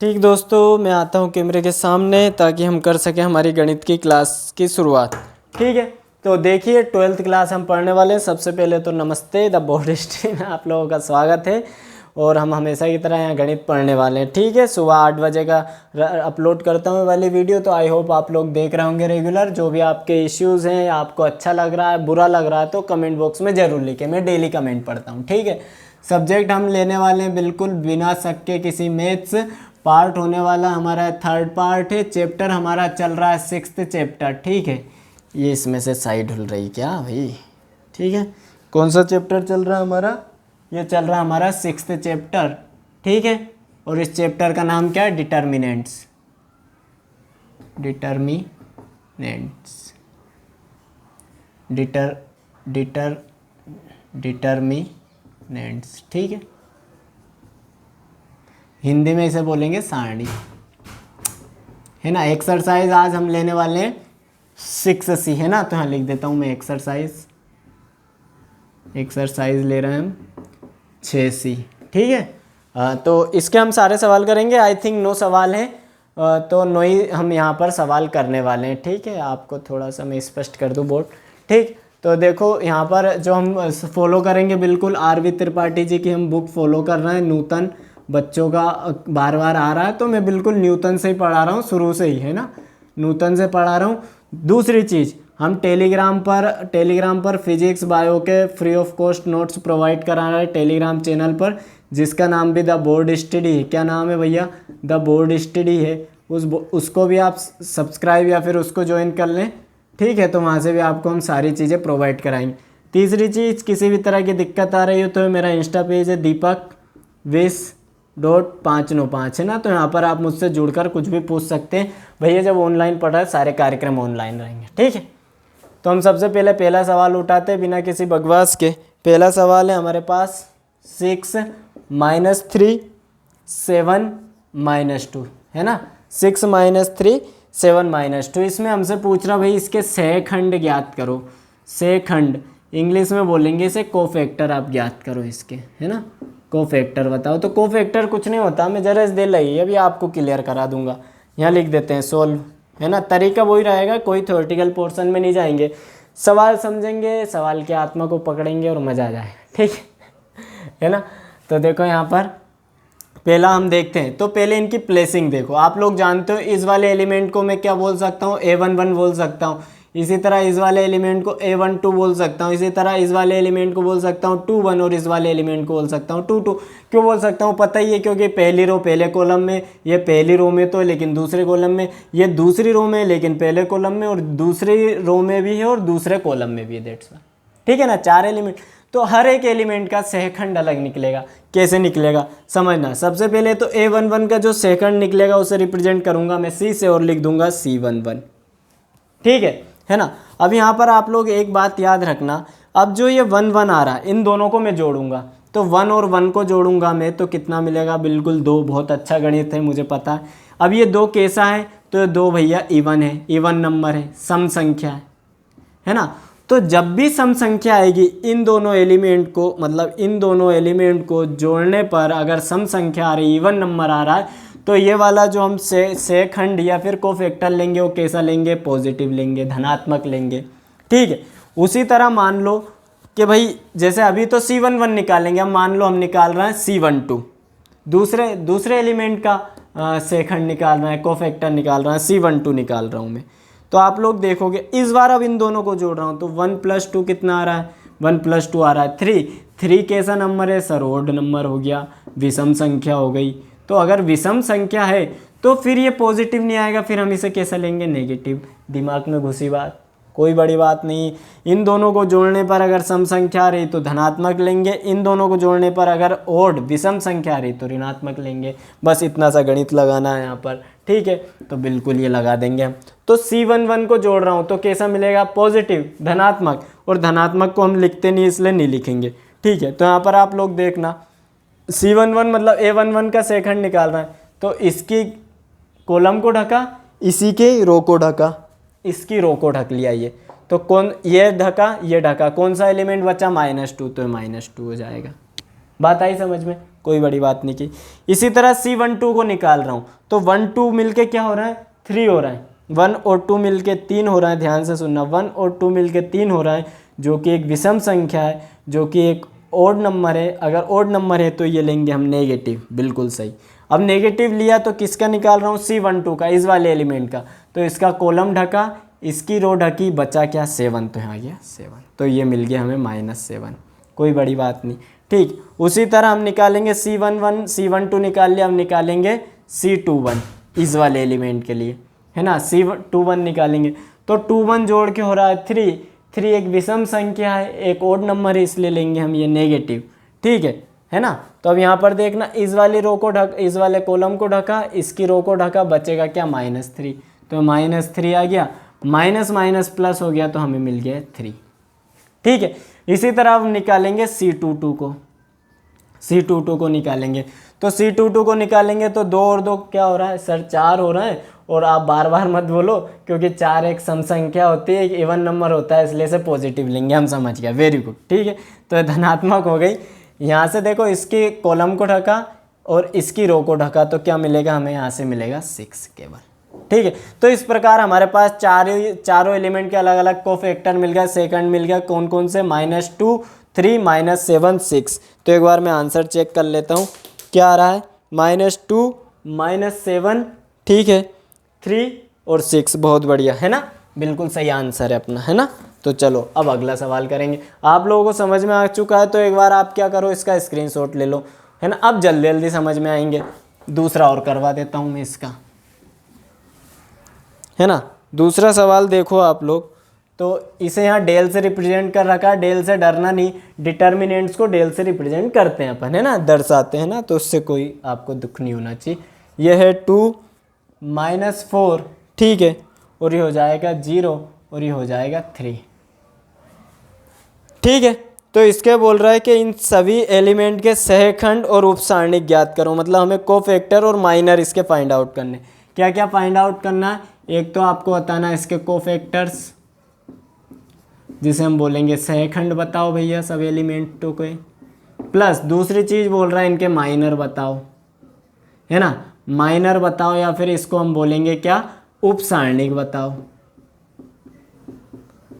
ठीक दोस्तों, मैं आता हूँ कैमरे के सामने ताकि हम कर सकें हमारी गणित की क्लास की शुरुआत। ठीक है, तो देखिए 12th क्लास हम पढ़ने वाले हैं। सबसे पहले तो नमस्ते, द बोर्ड हिस्ट्री में आप लोगों का स्वागत है। और हम हमेशा की तरह यहाँ गणित पढ़ने वाले हैं। ठीक है, सुबह 8 बजे का अपलोड करता हूँ वाली वीडियो, तो आई होप आप लोग देख रहे होंगे रेगुलर। जो भी आपके इश्यूज़ हैं, आपको अच्छा लग रहा है, बुरा लग रहा है, तो कमेंट बॉक्स में ज़रूर लिखें। मैं डेली कमेंट पढ़ता हूँ। ठीक है, सब्जेक्ट हम लेने वाले हैं बिल्कुल बिना शक के किसी मैथ्स। पार्ट होने वाला हमारा 3rd पार्ट है। चैप्टर हमारा चल रहा है 6th चैप्टर। ठीक है, ये इसमें से साइड हुल रही क्या भाई? ठीक है, कौन सा चैप्टर चल रहा है हमारा? ये चल रहा है हमारा 6th चैप्टर। ठीक है, और इस चैप्टर का नाम क्या है? डिटर्मिनेंट्स। डिटर्मिनेंट्स। ठीक है, हिंदी में इसे बोलेंगे सारणी, है ना। एक्सरसाइज आज हम लेने वाले हैं 6C, है ना। तो यहाँ लिख देता हूँ मैं एक्सरसाइज ले रहे हैं हम 6C। ठीक है, तो इसके हम सारे सवाल करेंगे। आई थिंक 9 सवाल हैं, तो 9 ही हम यहाँ पर सवाल करने वाले हैं। ठीक है, आपको थोड़ा सा मैं स्पष्ट कर दूँ बोर्ड। ठीक, तो देखो यहाँ पर जो हम फॉलो करेंगे, बिल्कुल RV त्रिपाठी जी की हम बुक फॉलो कर रहे हैं। नूतन बच्चों का बार बार आ रहा है, तो मैं बिल्कुल न्यूटन से ही पढ़ा रहा हूँ शुरू से ही, है ना। नूतन से पढ़ा रहा हूँ। दूसरी चीज़, हम टेलीग्राम पर फिजिक्स बायो के free of cost notes provide करा रहे हैं टेलीग्राम चैनल पर, जिसका नाम भी द बोर्ड स्टडी है। क्या नाम है भैया? द बोर्ड स्टडी है। उसको भी आप सब्सक्राइब या फिर उसको ज्वाइन कर लें। ठीक है, तो वहाँ से भी आपको हम सारी चीज़ें प्रोवाइड कराएंगे। तीसरी चीज़, किसी भी तरह की दिक्कत आ रही हो तो मेरा इंस्टा पेज है Deepak20.595, है ना। तो यहाँ पर आप मुझसे जुड़कर कुछ भी पूछ सकते हैं। भैया जब ऑनलाइन पढ़ रहे हैं, सारे कार्यक्रम ऑनलाइन रहेंगे। ठीक है, तो हम सबसे पहले पहला सवाल उठाते हैं बिना किसी बकवास के। पहला सवाल है हमारे पास 6 - 3 7 - 2, है ना। 6 - 3 7 - 2। इसमें हमसे पूछ रहा भाई इसके सहखंड ज्ञात करो। सहखंड इंग्लिश में बोलेंगे इसे कोफैक्टर, आप ज्ञात करो इसके, है ना। कोफैक्टर बताओ। तो कोफैक्टर कुछ नहीं होता, मैं जरा इस दे लगी अभी आपको क्लियर करा दूंगा। यहाँ लिख देते हैं सोल्व, है ना। तरीका वही रहेगा, कोई थ्योरेटिकल पोर्शन में नहीं जाएंगे। सवाल समझेंगे, सवाल की आत्मा को पकड़ेंगे और मज़ा आ जाएगा। ठीक है ना। तो देखो यहाँ पर पहला हम देखते हैं। तो पहले इनकी प्लेसिंग देखो। आप लोग जानते हो इस वाले एलिमेंट को मैं क्या बोल सकता हूँ? A11 बोल सकता हूँ। इसी तरह इस वाले एलिमेंट को A12 बोल सकता हूँ। इसी तरह इस वाले एलिमेंट को बोल सकता हूँ 21 और इस वाले एलिमेंट को बोल सकता हूँ 22। क्यों बोल सकता हूँ? पता ही है, क्योंकि पहली रो पहले कॉलम में, ये पहली रो में तो लेकिन दूसरे कॉलम में, ये दूसरी रो में लेकिन पहले कॉलम में, और दूसरी रो में भी है और दूसरे कॉलम में भी है। That's why. ठीक है ना, 4 एलिमेंट। तो हर एक एलिमेंट का सहखंड अलग निकलेगा। कैसे निकलेगा समझना। सबसे पहले तो A11 का जो सहखंड निकलेगा उसे रिप्रेजेंट करूंगा मैं C से और लिख दूंगा C11। ठीक है ना। अब यहाँ पर आप लोग एक बात याद रखना, अब जो ये 1 1 आ रहा है, इन दोनों को मैं जोड़ूंगा। तो 1 और 1 को जोड़ूंगा मैं, तो कितना मिलेगा? बिल्कुल 2। बहुत अच्छा गणित है, मुझे पता है। अब ये 2 कैसा है? तो 2 भैया इवन है, इवन नंबर है, सम संख्या है ना। तो जब भी सम संख्या आएगी, इन दोनों एलिमेंट को, मतलब इन दोनों एलिमेंट को जोड़ने पर अगर सम संख्या आ रही, इवन नंबर आ रहा है, तो ये वाला जो हम सहखंड या फिर कोफैक्टर लेंगे, वो कैसा लेंगे? पॉजिटिव लेंगे, धनात्मक लेंगे। ठीक है, उसी तरह मान लो कि भाई जैसे अभी तो C11 निकालेंगे, अब मान लो हम निकाल रहे हैं C12, दूसरे एलिमेंट का सहखंड निकाल रहे हैं, कोफैक्टर निकाल रहे हैं, C12 निकाल रहा हूँ मैं। तो आप लोग देखोगे इस बार अब इन दोनों को जोड़ रहा हूँ, तो 1 + 2 कितना आ रहा है? 1 + 2 आ रहा है 3। 3 कैसा नंबर है सर? ओड नंबर हो गया, विषम संख्या हो गई। तो अगर विषम संख्या है तो फिर ये पॉजिटिव नहीं आएगा, फिर हम इसे कैसा लेंगे? नेगेटिव। दिमाग में घुसी बात, कोई बड़ी बात नहीं। इन दोनों को जोड़ने पर अगर सम संख्या आ रही तो धनात्मक लेंगे, इन दोनों को जोड़ने पर अगर ओड विषम संख्या आ रही तो ऋणात्मक लेंगे। बस इतना सा गणित लगाना है यहाँ पर। ठीक है, तो बिल्कुल ये लगा देंगे हम। तो C11 को जोड़ रहा हूँ तो कैसा मिलेगा? पॉजिटिव, धनात्मक। और धनात्मक को हम लिखते नहीं, इसलिए नहीं लिखेंगे। ठीक है, तो यहाँ पर आप लोग देखना, C11 मतलब A11 का सहखंड निकाल रहा है, तो इसकी कॉलम को ढका, इसी के रो को ढका, इसकी रो को ढक लिया ये। तो कौन? ये ढका, ये ढका, कौन सा एलिमेंट बचा? -2, तो -2 हो जाएगा। बात आई समझ में? कोई बड़ी बात नहीं की। इसी तरह C12 को निकाल रहा हूँ तो 1 2 मिलके क्या हो रहा है, 3 हो रहा है। 1 और 2 मिलके 3 हो रहा है, ध्यान से सुनना, 1 और 2 मिलके 3 हो रहा है, जो कि एक विषम संख्या है, जो कि एक ओड नंबर है। अगर ओड नंबर है तो ये लेंगे हम नेगेटिव, बिल्कुल सही। अब नेगेटिव लिया तो किसका निकाल रहा हूँ, C12 का, इस वाले एलिमेंट का। तो इसका कॉलम ढका, इसकी रो ढकी, बचा क्या, 7। तो यहाँ आ गया 7, तो ये मिल गया हमें -7, कोई बड़ी बात नहीं। ठीक, उसी तरह हम निकालेंगे C11, C12 निकाल लिया, हम निकालेंगे C21 इस वाले एलिमेंट के लिए, है ना। C21 निकालेंगे तो 21 जोड़ के हो रहा है 3। 3 एक विषम संख्या है, एक ओड नंबर है, इसलिए लेंगे हम ये नेगेटिव। ठीक है ना। तो अब यहाँ पर देखना, इस वाली रो को ढक, इस वाले कॉलम को ढका, इसकी रो को ढका, बचेगा क्या, -3। तो -3 आ गया, माइनस माइनस प्लस हो गया, तो हमें मिल गया 3। ठीक है, इसी तरह अब निकालेंगे C22 को। C22 को निकालेंगे तो C22 को निकालेंगे तो 2 और 2 क्या हो रहा है सर, 4 हो रहा है। और आप बार बार मत बोलो, क्योंकि 4 एक सम संख्या होती है, एक इवन नंबर होता है, इसलिए से पॉजिटिव लेंगे, हम समझ गया, वेरी गुड। ठीक है, तो ये धनात्मक हो गई। यहाँ से देखो, इसके कॉलम को ढका और इसकी रो को ढका, तो क्या मिलेगा हमें, यहाँ से मिलेगा 6 केवल। ठीक है, तो इस प्रकार हमारे पास चारों एलिमेंट के अलग अलग कोफैक्टर मिल गए, सेकंड मिल गया, कौन कौन से, -2, 3, -7, 6। तो एक बार मैं आंसर चेक कर लेता हूँ, क्या आ रहा है, -2, -7, ठीक है, 3 और 6, बहुत बढ़िया, है ना, बिल्कुल सही आंसर है अपना, है ना। तो चलो अब अगला सवाल करेंगे। आप लोगों को समझ में आ चुका है तो एक बार आप क्या करो, इसका स्क्रीनशॉट ले लो, है ना। अब जल्दी जल्दी समझ में आएंगे। दूसरा और करवा देता हूँ मैं इसका, है ना। दूसरा सवाल देखो आप लोग, तो इसे यहाँ डेल से रिप्रेजेंट कर रखा है। डेल से डरना नहीं, डिटर्मिनेंट्स को डेल से रिप्रेजेंट करते हैं अपन, है ना, दर्शाते हैं ना, तो उससे कोई आपको दुख नहीं होना चाहिए। यह है 2 -4, ठीक है, और ये हो जाएगा 0 और ये हो जाएगा 3। ठीक है, तो इसके बोल रहा है कि इन सभी एलिमेंट के सहखंड और उपसारणिक ज्ञात करो, मतलब हमें कोफैक्टर और माइनर इसके फाइंड आउट करने। क्या क्या फाइंड आउट करना है, एक तो आपको बताना है इसके कोफैक्टर्स, जिसे हम बोलेंगे सहखंड बताओ भैया सब एलिमेंटों के, प्लस दूसरी चीज बोल रहा है इनके माइनर बताओ, है ना, माइनर बताओ, या फिर इसको हम बोलेंगे क्या, उपसारणिक बताओ।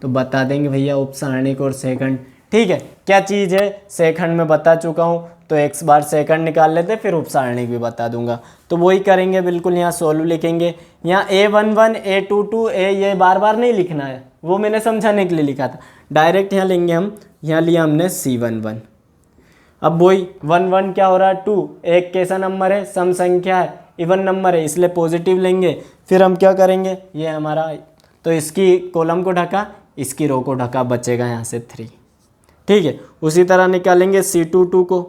तो बता देंगे भैया उपसारणिक और सेकंड। ठीक है, क्या चीज़ है, सेकंड में बता चुका हूँ, तो एक बार सेकंड निकाल लेते, फिर उपसारणिक भी बता दूंगा। तो वही करेंगे, बिल्कुल यहाँ सोल्व लिखेंगे। यहाँ A11, A22, ये बार बार नहीं लिखना है, वो मैंने समझाने के लिए लिखा था। डायरेक्ट यहाँ लेंगे हम, यहाँ लिया हमने C11। अब वही 1 1 क्या हो रहा है, 2, एक कैसा नंबर है, सम संख्या है, इवन नंबर है, इसलिए पॉजिटिव लेंगे। फिर हम क्या करेंगे, ये हमारा, तो इसकी कॉलम को ढका, इसकी रो को ढका, बचेगा यहाँ से 3। ठीक है, उसी तरह निकालेंगे C12 को,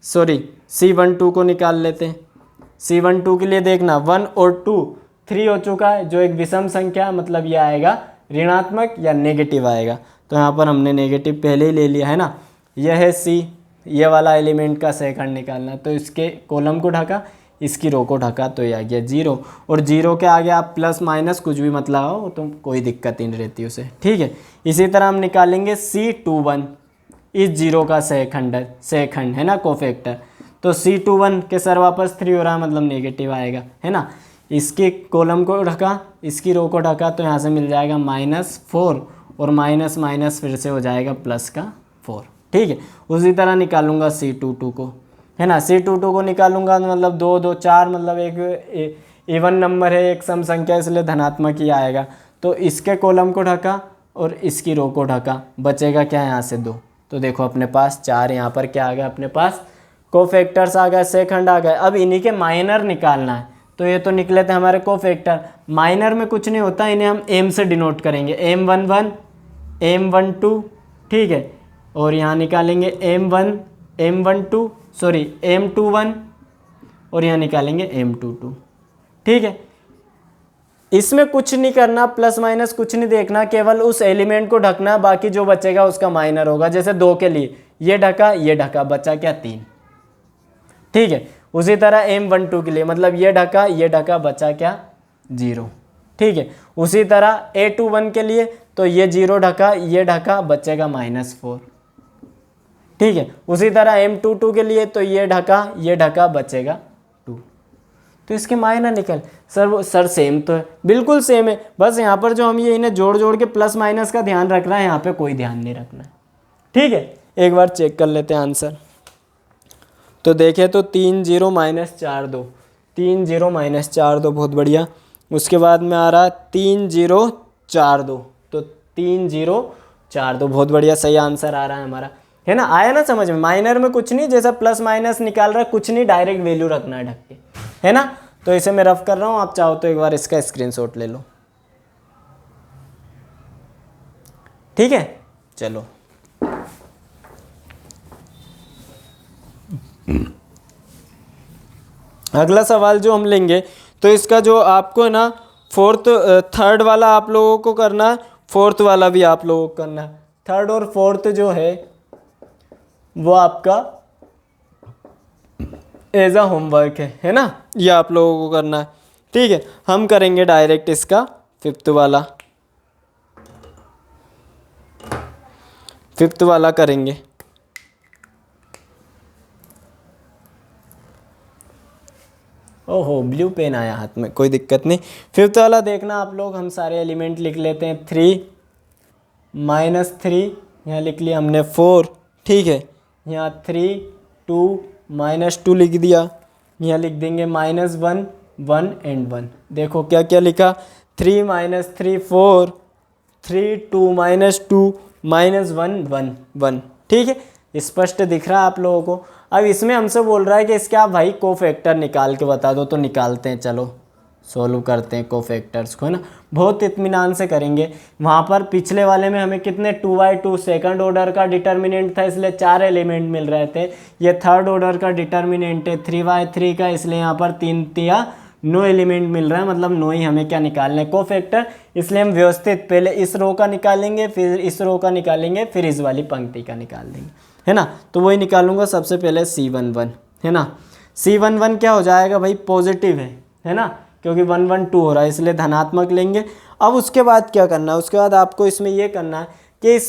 सॉरी C12 को निकाल लेते हैं। C12 के लिए देखना 1 और 2, 3 हो चुका है, जो एक विषम संख्या, मतलब ये आएगा ऋणात्मक या नेगेटिव आएगा। तो यहाँ पर हमने नेगेटिव पहले ही ले लिया है ना। यह है C, ये वाला एलिमेंट का सेकंड निकालना, तो इसके कॉलम को ढका, इसकी रो को ढका, तो ये आ गया 0। और 0 के आगे आप प्लस माइनस कुछ भी मत लगाओ, तो कोई दिक्कत ही नहीं रहती उसे। ठीक है, इसी तरह हम निकालेंगे C21, इस 0 का सेकंड है ना, कोफैक्टर। तो C21 के सर वापस 3 हो रहा है, मतलब नेगेटिव आएगा, है ना। इसके कॉलम को ढका, इसकी रो को ढका, तो यहाँ से मिल जाएगा -4, और माइनस माइनस फिर से हो जाएगा प्लस का 4। ठीक है, उसी तरह निकालूंगा C22 को, है ना। C22 को निकालूंगा, मतलब 2 2 4, मतलब एक इवन नंबर है, एक सम संख्या, इसलिए धनात्मक ही आएगा। तो इसके कॉलम को ढका और इसकी रो को ढका, बचेगा क्या, यहाँ से 2। तो देखो अपने पास 4, यहाँ पर क्या आ गया, अपने पास कोफैक्टर्स आ गए, सेकंड आ गए। अब इन्हीं के माइनर निकालना है, तो ये तो निकले थे हमारे कोफैक्टर। माइनर में कुछ नहीं होता, इन्हें हम M से डिनोट करेंगे, M11, M12, ठीक है, और यहाँ निकालेंगे M12, सॉरी M21, और यहाँ निकालेंगे M22। ठीक है, इसमें कुछ नहीं करना, प्लस माइनस कुछ नहीं देखना, केवल उस एलिमेंट को ढकना, बाकी जो बचेगा उसका माइनर होगा। जैसे 2 के लिए ये ढका, बचा क्या, 3। ठीक है, उसी तरह M12 के लिए, मतलब ये ढका, बचा क्या, 0। ठीक है, उसी तरह A21 के लिए, तो ये 0 ढका, बचेगा -4। ठीक है। उसी तरह M22 के लिए तो ये ढका बचेगा 2। तो इसके मायने निकल सर सेम तो है, बिल्कुल सेम है, बस यहाँ पर जो हम ये इन्हें जोड़ के प्लस माइनस का ध्यान रख रहे हैं, यहाँ पे कोई ध्यान नहीं रखना है। ठीक है, एक बार चेक कर लेते हैं आंसर। तो देखें तो 3 0 माइनस 4 2, 3 0 माइनस 4 2, बहुत बढ़िया। उसके बाद में आ रहा 3 0 4 2, तो 3 0 4 2, बहुत बढ़िया, सही आंसर आ रहा है हमारा, है ना। आया ना समझ में, माइनर में कुछ नहीं, जैसा प्लस माइनस निकाल रहा है कुछ नहीं, डायरेक्ट वैल्यू रखना है ढक के, है ना। तो इसे मैं रफ कर रहा हूँ, आप चाहो तो एक बार इसका स्क्रीनशॉट ले लो। ठीक है, चलो अगला सवाल जो हम लेंगे, तो इसका जो आपको है ना थर्ड वाला आप लोगों को करना है, फोर्थ वाला भी आप लोगों को करना है। थर्ड और फोर्थ जो है वो आपका एज अ होमवर्क है ना, ये आप लोगों को करना है। ठीक है, हम करेंगे डायरेक्ट इसका फिफ्थ वाला करेंगे। ओहो, ब्लू पेन आया हाथ में, कोई दिक्कत नहीं। फिफ्थ वाला देखना आप लोग, हम सारे एलिमेंट लिख लेते हैं। 3 -3 यहाँ लिख लिया हमने 4, ठीक है। यहाँ 3 2 -2 लिख दिया, यहाँ लिख देंगे -1 1 एंड 1। देखो क्या क्या लिखा, 3 -3 4, 3 2 -2 -1 1 1। ठीक है, स्पष्ट दिख रहा है आप लोगों को। अब इसमें हमसे बोल रहा है कि इसके आप भाई कोफैक्टर निकाल के बता दो, तो निकालते हैं, चलो सोल्व करते हैं कोफैक्टर्स को, है ना। बहुत इत्मीनान से करेंगे। वहाँ पर पिछले वाले में हमें कितने 2/2 सेकंड ऑर्डर का डिटर्मिनेंट था, इसलिए 4 एलिमेंट मिल रहे थे। ये थर्ड ऑर्डर का डिटर्मिनेंट है 3/3 का, इसलिए यहाँ पर 3 3 9 एलिमेंट मिल रहा है, मतलब 9 ही हमें क्या निकालना है, कोफैक्टर। इसलिए हम व्यवस्थित पहले इस रो का निकालेंगे, फिर इस रो का निकालेंगे, फिर इस वाली पंक्ति का निकाल देंगे, है ना। तो वही निकालूंगा सबसे पहले C11, है ना। C11 क्या हो जाएगा भाई, पॉजिटिव है ना, क्योंकि 1 1 2 हो रहा है, इसलिए धनात्मक लेंगे। अब उसके बाद क्या करना है, उसके बाद आपको इसमें ये करना है कि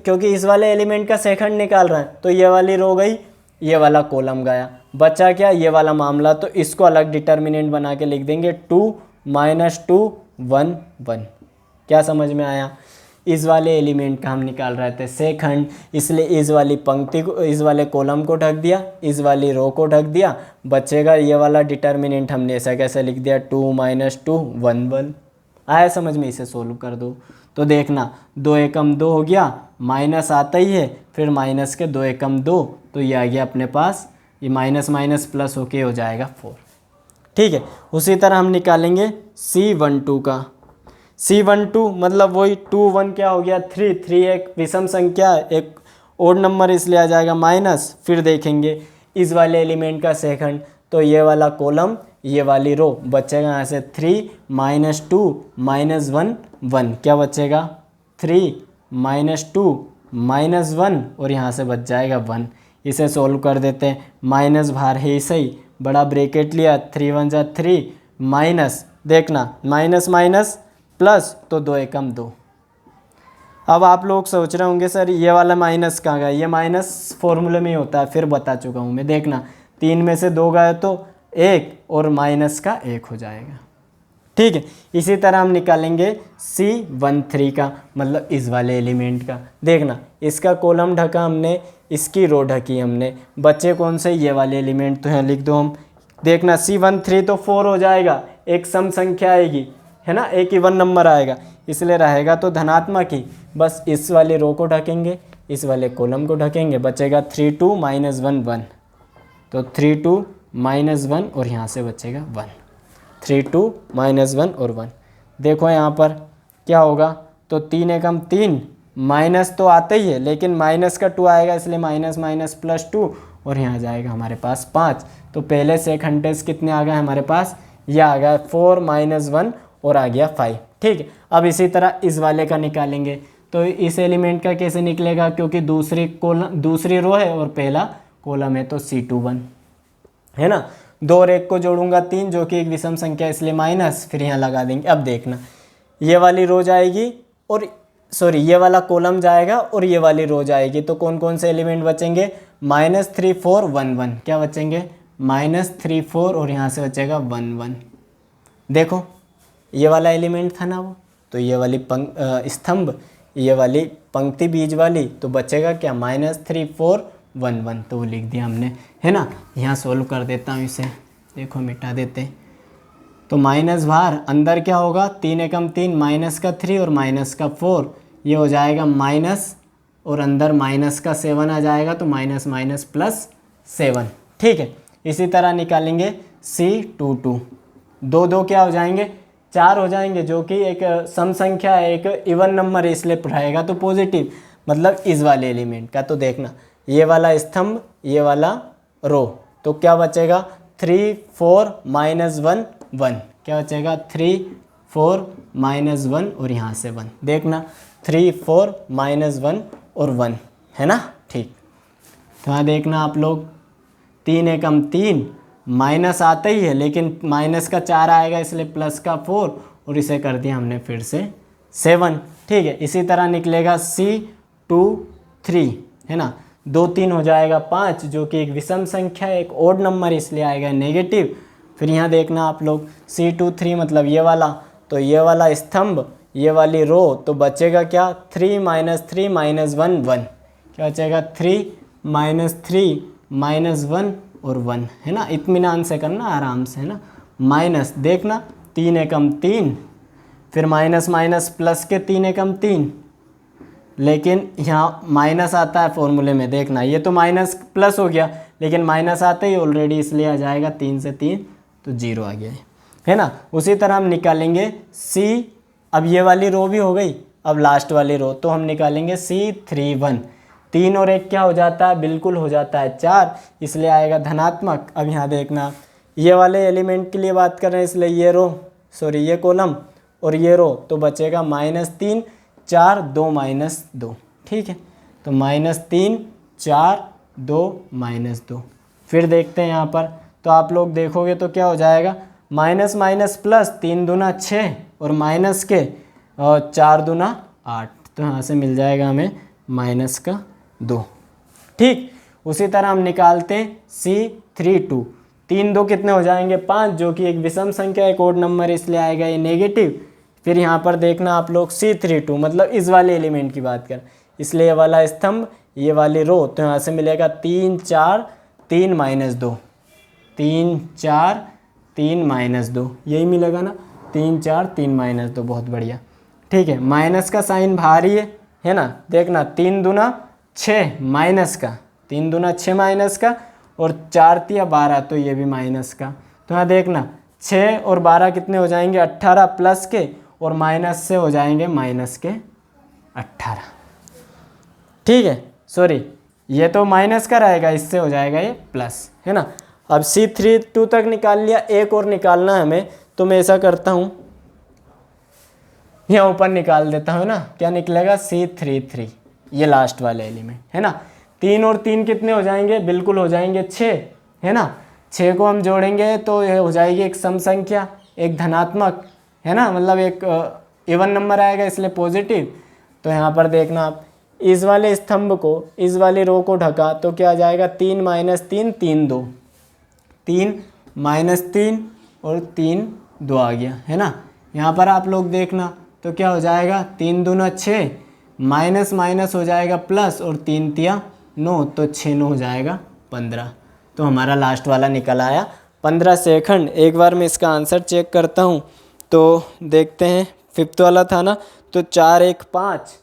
क्योंकि इस वाले एलिमेंट का सेकंड निकाल रहा है, तो ये वाली रो गई, ये वाला कॉलम गया, बचा क्या, ये वाला मामला। तो इसको अलग डिटर्मिनेंट बना के लिख देंगे 2 -2 1 1। क्या समझ में आया। इस वाले एलिमेंट का हम निकाल रहे थे सेकंड, इसलिए इस वाली पंक्ति को, इस वाले कॉलम को ढक दिया, इस वाली रो को ढक दिया, बचेगा ये वाला डिटर्मिनेंट। हमने ऐसा कैसे लिख दिया, 2 -2 1 1। आया समझ में, इसे सोल्व कर दो। तो देखना 2 एकम 2 हो गया, माइनस आता ही है, फिर माइनस के 2 एकम 2, तो ये आ गया अपने पास, ये माइनस माइनस प्लस होके हो जाएगा 4। ठीक है, उसी तरह हम निकालेंगे C12 का। C12 मतलब वही 2 1 क्या हो गया 3 3, एक विषम संख्या, एक ओड नंबर, इसलिए आ जाएगा माइनस। फिर देखेंगे इस वाले एलिमेंट का सेकंड, तो ये वाला कॉलम, ये वाली रो, बचेगा यहाँ से 3 -2 -1 1। क्या बचेगा, 3 -2 -1, और यहाँ से बच जाएगा 1। इसे सोल्व कर देते हैं, माइनस बाहर है ही सही, बड़ा ब्रेकेट लिया, 3 1 जा 3, माइनस, देखना माइनस माइनस प्लस, तो 2 एकम 2। अब आप लोग सोच रहे होंगे सर ये वाला माइनस कहाँ गया, ये माइनस फॉर्मूले में ही होता है, फिर बता चुका हूँ मैं। देखना 3 में से 2 गए तो 1, और माइनस का 1 हो जाएगा। ठीक है, इसी तरह हम निकालेंगे C13 का, मतलब इस वाले एलिमेंट का। देखना इसका कॉलम ढका हमने, इसकी रो ढकी हमने, बच्चे कौन से, ये वाले एलिमेंट, तो यहाँ लिख दो हम। देखना C13 तो 4 हो जाएगा, एक सम संख्या आएगी, है ना, एक इवन नंबर आएगा, इसलिए रहेगा तो धनात्मक ही। बस इस वाले रो को ढकेंगे, इस वाले कॉलम को ढकेंगे, बचेगा 3 2 -1 1, तो 3 2 -1, और यहाँ से बचेगा 1, 3 2 -1 और 1। देखो यहाँ पर क्या होगा, तो 3 एकम 3, माइनस तो आता ही है, लेकिन माइनस का 2 आएगा, इसलिए माइनस माइनस प्लस 2, और यहाँ जाएगा हमारे पास 5। तो पहले सेकंड टेस्ट कितने आ गए हमारे पास, ये आ गया 4 -1, और आ गया 5। ठीक है, अब इसी तरह इस वाले का निकालेंगे। तो इस एलिमेंट का कैसे निकलेगा, क्योंकि दूसरी रो है और पहला कॉलम है, तो C21, है ना। 2 और 1 को जोड़ूंगा 3, जो कि एक विषम संख्या, इसलिए माइनस, फिर यहाँ लगा देंगे। अब देखना ये वाली रो जाएगी, और सॉरी ये वाला कॉलम जाएगा और ये वाली रो जाएगी, तो कौन कौन से एलिमेंट बचेंगे, -3 4 1 1, क्या बचेंगे -3 4 और यहाँ से बचेगा 1 1। देखो ये वाला एलिमेंट था ना वो, तो ये वाली स्तंभ, ये वाली पंक्ति बीज वाली, तो बचेगा क्या -3 4 1 1, तो वो लिख दिया हमने, है ना। यहाँ सोल्व कर देता हूँ इसे, देखो मिटा देते हैं। तो माइनस बाहर, अंदर क्या होगा 3 एकम 3, माइनस का 3 और माइनस का 4, ये हो जाएगा माइनस, और अंदर माइनस का 7 आ जाएगा, तो माइनस माइनस प्लस 7, ठीक है। इसी तरह निकालेंगे C2 2, 2 2 क्या हो जाएंगे 4 हो जाएंगे, जो कि एक सम संख्या है, एक इवन नंबर है, इसलिए पढ़ाएगा तो पॉजिटिव, मतलब इस वाले एलिमेंट का। तो देखना ये वाला स्तंभ, ये वाला रो, तो क्या बचेगा 3 4 -1 1, क्या बचेगा 3 4 -1 और यहाँ से 1, देखना 3 4 -1 और 1, है ना, ठीक। तो यहाँ देखना आप लोग 3 एकम 3, माइनस आता ही है लेकिन माइनस का 4 आएगा, इसलिए प्लस का 4, और इसे कर दिया हमने फिर से 7, ठीक है। इसी तरह निकलेगा C2 3, है ना, 2 3 हो जाएगा 5, जो कि एक विषम संख्या है, एक ओड नंबर, इसलिए आएगा नेगेटिव। फिर यहाँ देखना आप लोग C2 3 मतलब ये वाला, तो ये वाला स्तंभ, ये वाली रो, तो बचेगा क्या 3 -3 -1 1, क्या बचेगा 3 -3 -1 और 1, है ना। इत्मीनान से करना आराम से, है ना। माइनस देखना 3 एकम 3, फिर माइनस माइनस प्लस के 3 एकम 3, लेकिन यहाँ माइनस आता है फॉर्मूले में, देखना ये तो माइनस प्लस हो गया, लेकिन माइनस आते ही ऑलरेडी, इसलिए आ जाएगा 3 से 3 तो 0 आ गया है ना। उसी तरह हम निकालेंगे C, अब ये वाली रो भी हो गई, अब लास्ट वाली रो, तो हम निकालेंगे C3 1, 3 और 1 क्या हो जाता है, बिल्कुल हो जाता है 4, इसलिए आएगा धनात्मक। अब यहाँ देखना ये वाले एलिमेंट के लिए बात कर रहे हैं, इसलिए ये रो, सॉरी ये कॉलम और ये रो, तो बचेगा -3 4 2 -2, ठीक है। तो -3 4 2 -2। फिर देखते हैं यहाँ पर, तो आप लोग देखोगे तो क्या हो जाएगा, माइनस माइनस प्लस, 3 दूना 6 और माइनस के 4 दूना 8, तो यहाँ से मिल जाएगा हमें -2, ठीक। उसी तरह हम निकालते हैं C3 2, 3 2 कितने हो जाएंगे 5, जो कि एक विषम संख्या, एक ओड नंबर, इसलिए आएगा ये नेगेटिव। फिर यहाँ पर देखना आप लोग C3 2 मतलब इस वाले एलिमेंट की बात करें, इसलिए ये वाला स्तंभ, ये वाली रो, तो यहाँ से मिलेगा 3 4 3 -2, 3 4 3 -2, यही मिलेगा ना, 3 4 3 -2, बहुत बढ़िया, ठीक है। माइनस का साइन बाहर ही है ना, देखना 3 दूना 6 माइनस का, 3 दूना 6 माइनस का, और 4 3 12, तो ये भी माइनस का। तो यहाँ देखना 6 और 12 कितने हो जाएंगे 18, प्लस के और माइनस से हो जाएंगे माइनस के 18, ठीक है। सॉरी ये तो माइनस का रहेगा, इससे हो जाएगा ये प्लस, है ना। अब C3 2 तक निकाल लिया, एक और निकालना है हमें, तो मैं ऐसा करता हूँ, यहाँ ऊपर निकाल देता हूँ ना, क्या निकलेगा C3 3, ये लास्ट वाले एलिमेंट, है ना। 3 और 3 कितने हो जाएंगे, बिल्कुल हो जाएंगे 6, है ना। 6 को हम जोड़ेंगे तो यह हो जाएगी एक सम संख्या, एक धनात्मक, है ना, मतलब एक इवन नंबर आएगा, इसलिए पॉजिटिव। तो यहाँ पर देखना आप, इस वाले स्तंभ को, इस वाली रो को ढका, तो क्या आ जाएगा 3 -3 3 2, 3 -3 और 3 2 आ गया, है ना। यहाँ पर आप लोग देखना, तो क्या हो जाएगा 3 दूना 6, माइनस माइनस हो जाएगा प्लस, और 3 3 9, तो 6 9 हो जाएगा 15। तो हमारा लास्ट वाला निकल आया 15 सेकंड। एक बार मैं इसका आंसर चेक करता हूँ, तो देखते हैं, फिफ्थ वाला था ना, तो 4 1 5,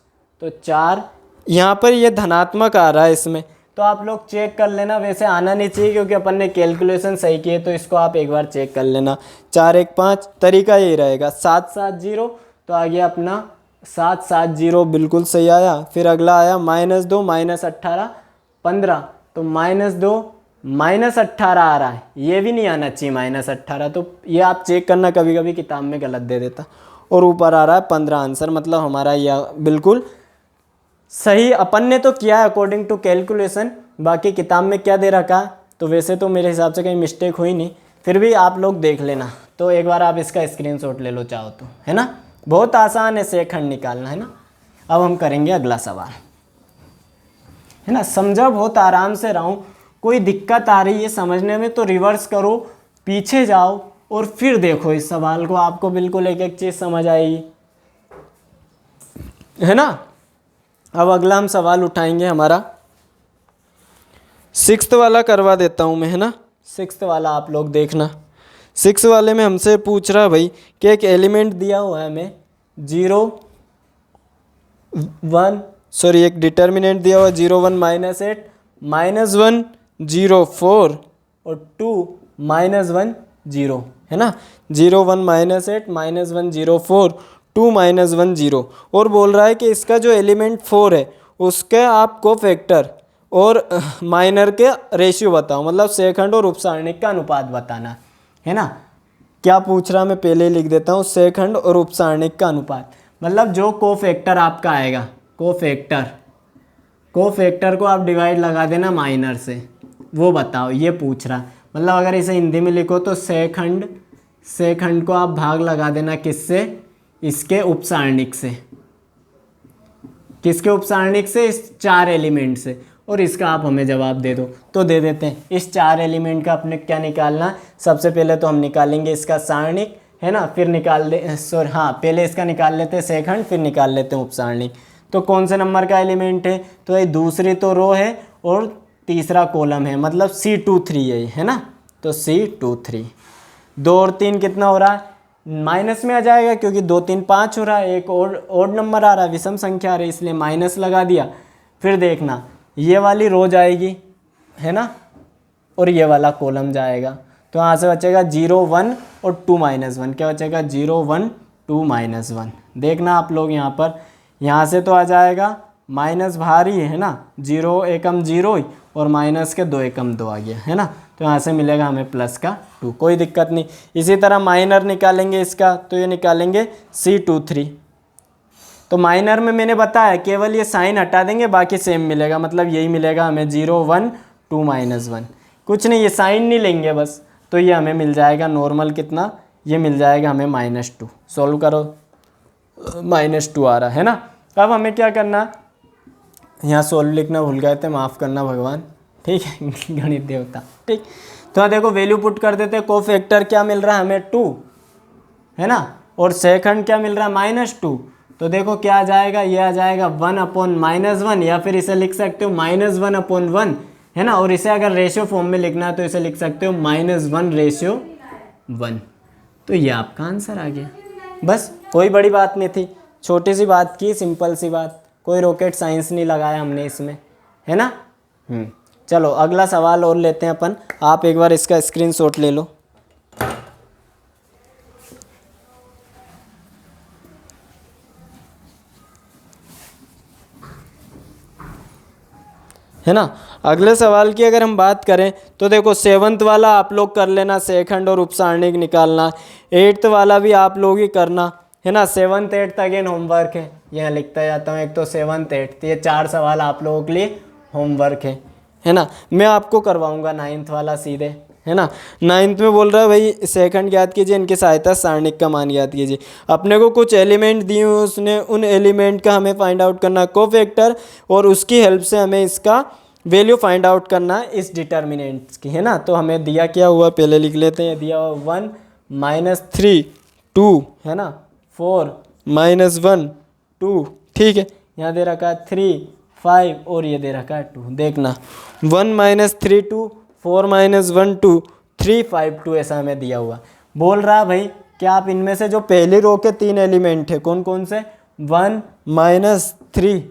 तो 4, यहाँ पर ये धनात्मक आ रहा है इसमें, तो आप लोग चेक कर लेना, वैसे आना नहीं चाहिए क्योंकि अपन ने कैलकुलेशन सही की है, तो इसको आप एक बार चेक कर लेना। 4 1 5, तरीका यही रहेगा, 7 7 0, तो आ गया अपना 7 7 0, बिल्कुल सही आया। फिर अगला आया -2 -18 15, तो -2 -18 आ रहा है, ये भी नहीं आना चाहिए -18, तो ये आप चेक करना, कभी कभी किताब में गलत दे देता। और ऊपर आ रहा है 15 आंसर, मतलब हमारा यह बिल्कुल सही अपन ने तो किया है अकॉर्डिंग टू कैलकुलेशन, बाकी किताब में क्या दे रखा, तो वैसे तो मेरे हिसाब से कहीं मिस्टेक हुई नहीं, फिर भी आप लोग देख लेना। तो एक बार आप इसका स्क्रीनशॉट ले लो चाहो तो, है ना। बहुत आसान है सेकंड निकालना, है ना। अब हम करेंगे अगला सवाल, है ना। समझा बहुत आराम से रहा हूँ, कोई दिक्कत आ रही है समझने में तो रिवर्स करो, पीछे जाओ और फिर देखो इस सवाल को, आपको बिल्कुल एक एक चीज़ समझ आएगी, है ना। अब अगला हम सवाल उठाएंगे हमारा 6th वाला करवा देता हूँ मैं, है ना। 6th वाला आप लोग देखना। 6 वाले में हमसे पूछ रहा भाई कि एक एलिमेंट दिया हुआ है हमें 0 1, सॉरी एक डिटर्मिनेंट दिया हुआ 0 1 -8 -1 0 4 और 2 -1 0, है ना। 0 1 -8 -1 0 4 2 -1 0, और बोल रहा है कि इसका जो एलिमेंट 4 है उसके आप कोफैक्टर और माइनर के रेशियो बताओ, मतलब सेकंड और उपसारणिक का अनुपात बताना, है ना। क्या पूछ रहा मैं पहले लिख देता हूँ, सेकंड और उपसारणिक का अनुपात, मतलब जो कोफैक्टर आपका आएगा, कोफैक्टर को आप डिवाइड लगा देना माइनर से, वो बताओ, ये पूछ रहा। मतलब अगर इसे हिंदी में लिखो तो सेकंड को आप भाग लगा देना किससे, इसके उपसारणिक से, किसके उपसारणिक से, इस 4 एलिमेंट से, और इसका आप हमें जवाब दे दो। तो दे देते हैं। इस 4 एलिमेंट का अपने क्या निकालना, सबसे पहले तो हम निकालेंगे इसका सारणिक, है ना, फिर निकाल दे, सॉरी हाँ, पहले इसका निकाल लेते हैं सेकंड, फिर निकाल लेते हैं उपसारणिक। तो कौन से नंबर का एलिमेंट है, तो ये दूसरी तो रो है और तीसरा कॉलम है, मतलब C23 है ना। तो C23, 2 और 3 कितना हो रहा है, माइनस में आ जाएगा क्योंकि 2 3 5 हो रहा है, एक ओड नंबर आ रहा है, विषम संख्या आ रही है, इसलिए माइनस लगा दिया। फिर देखना ये वाली रो जाएगी, है ना, और ये वाला कॉलम जाएगा, तो यहाँ से बचेगा 0 1 और 2 -1, क्या बचेगा 0 1 2 -1। देखना आप लोग यहाँ पर, यहाँ से तो आ जाएगा माइनस बाहर ही है ना, 0 एकम 0 ही, और माइनस के 2 एकम 2 आ गया, है ना। तो यहाँ से मिलेगा हमें प्लस का 2, कोई दिक्कत नहीं। इसी तरह माइनर निकालेंगे इसका, तो ये निकालेंगे C23। तो माइनर में मैंने बताया केवल ये साइन हटा देंगे, बाकी सेम मिलेगा, मतलब यही मिलेगा हमें 0 1 2 -1, कुछ नहीं, ये साइन नहीं लेंगे बस, तो ये हमें मिल जाएगा नॉर्मल कितना, ये मिल जाएगा हमें -2। सॉल्व करो, -2 आ रहा है ना। अब हमें क्या करना, यहाँ सॉल्व लिखना भूल गए थे, माफ़ करना भगवान, ठीक है गणित देवता, ठीक। तो यहाँ देखो वैल्यू पुट कर देते, कोफैक्टर क्या मिल रहा है हमें 2, है ना, और सेकंड क्या मिल रहा है -2। तो देखो क्या आ जाएगा, ये आ जाएगा 1/-1, या फिर इसे लिख सकते हो -1/1, है ना। और इसे अगर रेशियो फॉर्म में लिखना है तो इसे लिख सकते हो -1/1। तो ये आपका आंसर आ गया, बस कोई बड़ी बात नहीं थी, छोटी सी बात की, सिंपल सी बात, कोई रॉकेट साइंस नहीं लगाया हमने इसमें, है ना। चलो अगला सवाल और लेते हैं अपन, आप एक बार इसका स्क्रीनशॉट ले लो, है ना। अगले सवाल की अगर हम बात करें तो देखो 7th वाला आप लोग कर लेना, सेकंड और उपसारणिक निकालना। 8th वाला भी आप लोग ही करना, है ना। 7th 8th अगेन होमवर्क है, यहाँ लिखता जाता हूँ, एक तो 7th 8th, ये 4 सवाल आप लोगों के लिए होमवर्क है ना। मैं आपको करवाऊँगा 9th वाला सीधे, है ना। 9th में बोल रहा है भाई सेकंड ज्ञात कीजिए, इनकी सहायता सारणिक का मान ज्ञात कीजिए। अपने को कुछ एलिमेंट दिए हुए, उसने उन एलिमेंट का हमें फाइंड आउट करना कोफैक्टर, और उसकी हेल्प से हमें इसका वैल्यू फाइंड आउट करना है इस डिटर्मिनेंट्स की, है ना। तो हमें दिया क्या हुआ पहले लिख लेते हैं, दिया हुआ 1 -3 2, है ना, 4 -1 2, ठीक है। यहाँ दे रखा है 3 5 और ये दे रखा है 2। देखना 1 -3 2 4 -1 2 3 5 2 ऐसा हमें दिया हुआ। बोल रहा भाई क्या आप इनमें से जो पहली रो के 3 एलिमेंट है, कौन कौन से, 1 -3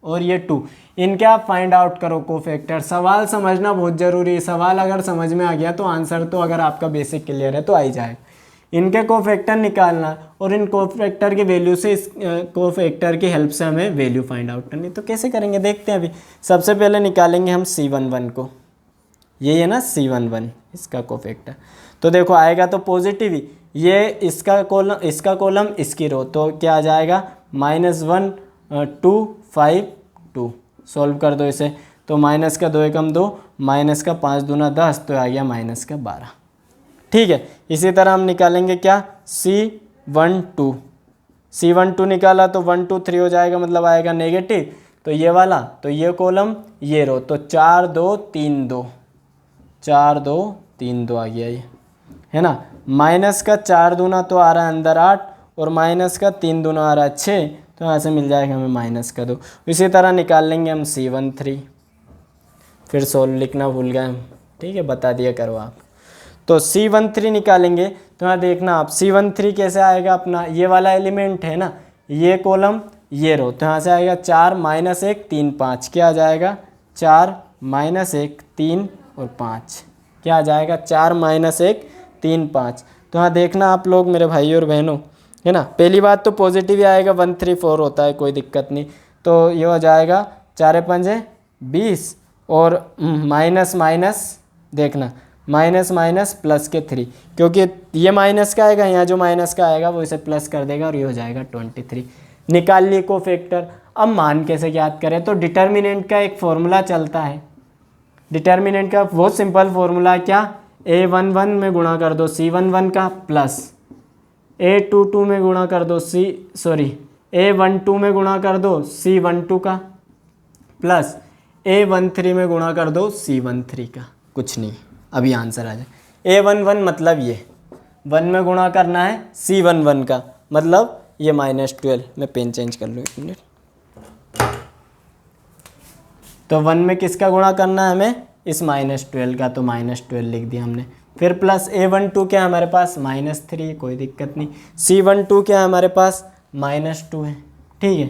और ये 2, इनके आप फाइंड आउट करो कोफैक्टर। सवाल समझना बहुत ज़रूरी है, सवाल अगर समझ में आ गया तो आंसर तो अगर आपका बेसिक क्लियर है तो आ ही जाएगा। इनके कोफैक्टर निकालना और इन कोफैक्टर की वैल्यू से इस कोफैक्टर की हेल्प से हमें वैल्यू फाइंड आउट करनी। तो कैसे करेंगे देखते हैं अभी। सबसे पहले निकालेंगे हम C11 को, ये है ना C11, इसका कोफैक्टर। तो देखो आएगा तो पॉजिटिव ही, ये इसका कॉलम इसकी रो, तो क्या आ जाएगा -1 2 5 2। सॉल्व कर दो इसे, तो माइनस का 2 एकम 2, माइनस का 5 दूना 10, तो आ गया माइनस का 12, ठीक है। इसी तरह हम निकालेंगे क्या, C12 C12 निकाला तो 1 2 3 हो जाएगा, मतलब आएगा नेगेटिव। तो ये वाला, तो ये कॉलम, ये रो, तो 4 2 3 2, 4 2 3 2 आ गया ये, है ना। माइनस का 4 दूना तो आ रहा है अंदर 8, और माइनस का 3 दूना आ रहा है 6, तो यहाँ से मिल जाएगा हमें माइनस का 2। इसी तरह निकाल लेंगे हम C13, फिर सोल्व लिखना भूल गए हम, ठीक है, बता दिया करो आप। तो C13 निकालेंगे तो यहाँ देखना आप, C13 कैसे आएगा अपना, ये वाला एलिमेंट है ना, ये कॉलम ये रो, तो यहाँ से आएगा 4 -1 3 5, क्या आ जाएगा 4 -1 3 और 5, क्या आ जाएगा 4 -1 3 5। तो यहाँ देखना आप लोग मेरे भाई और बहनों, है ना, पहली बात तो पॉजिटिव ही आएगा, 1 3 4 होता है, कोई दिक्कत नहीं। तो ये हो जाएगा 4 5 20, और माइनस माइनस देखना, माइनस माइनस प्लस के 3, क्योंकि ये माइनस का आएगा, यहाँ जो माइनस का आएगा वो इसे प्लस कर देगा, और ये हो जाएगा 23। निकाल लिए कोफैक्टर। अब मान कैसे ज्ञात करें, तो डिटर्मिनेंट का एक फॉर्मूला चलता है। डिटर्मिनेंट का बहुत सिंपल फॉर्मूला, क्या, A11 में गुणा कर दो C11 का, प्लस A22 में गुणा कर दो A12 में गुणा कर दो C12 का, प्लस A13 में गुणा कर दो C13 का। कुछ नहीं, अभी आंसर आ जाए। A11 मतलब ये 1 में गुणा करना है C11 का, मतलब ये -12। मैं पेन चेंज कर लूँ 1 मिनट। तो 1 में किसका गुणा करना है हमें, इस -12 का, तो -12 लिख दिया हमने। फिर प्लस A12 क्या है हमारे पास, -3, कोई दिक्कत नहीं। C12 क्या है हमारे पास, -2 है, ठीक है।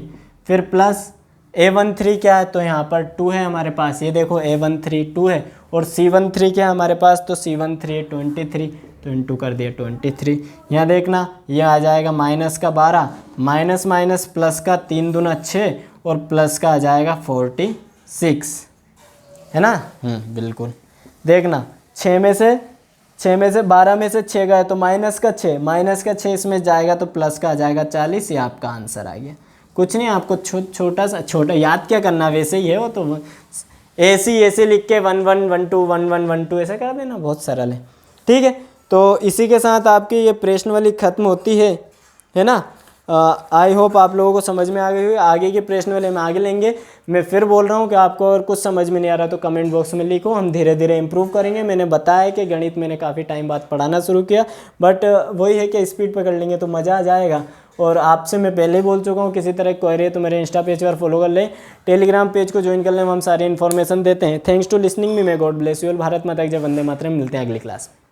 फिर प्लस A13 क्या है, तो यहाँ पर 2 है हमारे पास, ये देखो A13 2 है, और C13 क्या है हमारे पास, तो C13 है 23, तो इंटू कर दिया 23। यहाँ देखना, ये आ जाएगा माइनस का 12, माइनस माइनस प्लस का 3 दूना 6, और प्लस का आ जाएगा 46, है ना। बिल्कुल, देखना 6 में से 12 में से 6 गए तो माइनस का 6, माइनस का 6 इसमें जाएगा तो प्लस का आ जाएगा 40। ये आपका आंसर आ गया। कुछ नहीं, आपको छोटा याद क्या करना, वैसे ही है वो, तो ऐसे लिख के 1 1 1 2 1 1 1 2 ऐसे कर देना, बहुत सरल है, ठीक है। तो इसी के साथ आपकी ये प्रश्नावली खत्म होती है ना। आई होप आप लोगों को समझ में आ गई हुई। आगे के प्रश्नावली हम आगे लेंगे। मैं फिर बोल रहा हूँ कि आपको अगर कुछ समझ में नहीं आ रहा तो कमेंट बॉक्स में लिखो, हम धीरे धीरे इम्प्रूव करेंगे। मैंने बताया कि गणित मैंने काफ़ी टाइम बाद पढ़ाना शुरू किया, बट वही है कि स्पीड पकड़ लेंगे तो मज़ा आ जाएगा। और आपसे मैं पहले ही बोल चुका हूँ, किसी तरह क्वेरी है तो मेरे इंस्टा पेज पर फॉलो कर लें, टेलीग्राम पेज को ज्वाइन कर लें, हम सारी इन्फॉर्मेशन देते हैं। Thanks to listening me, may God bless you all. Bharat माता की जय, वंदे मातरम। मिलते हैं अगली क्लास में।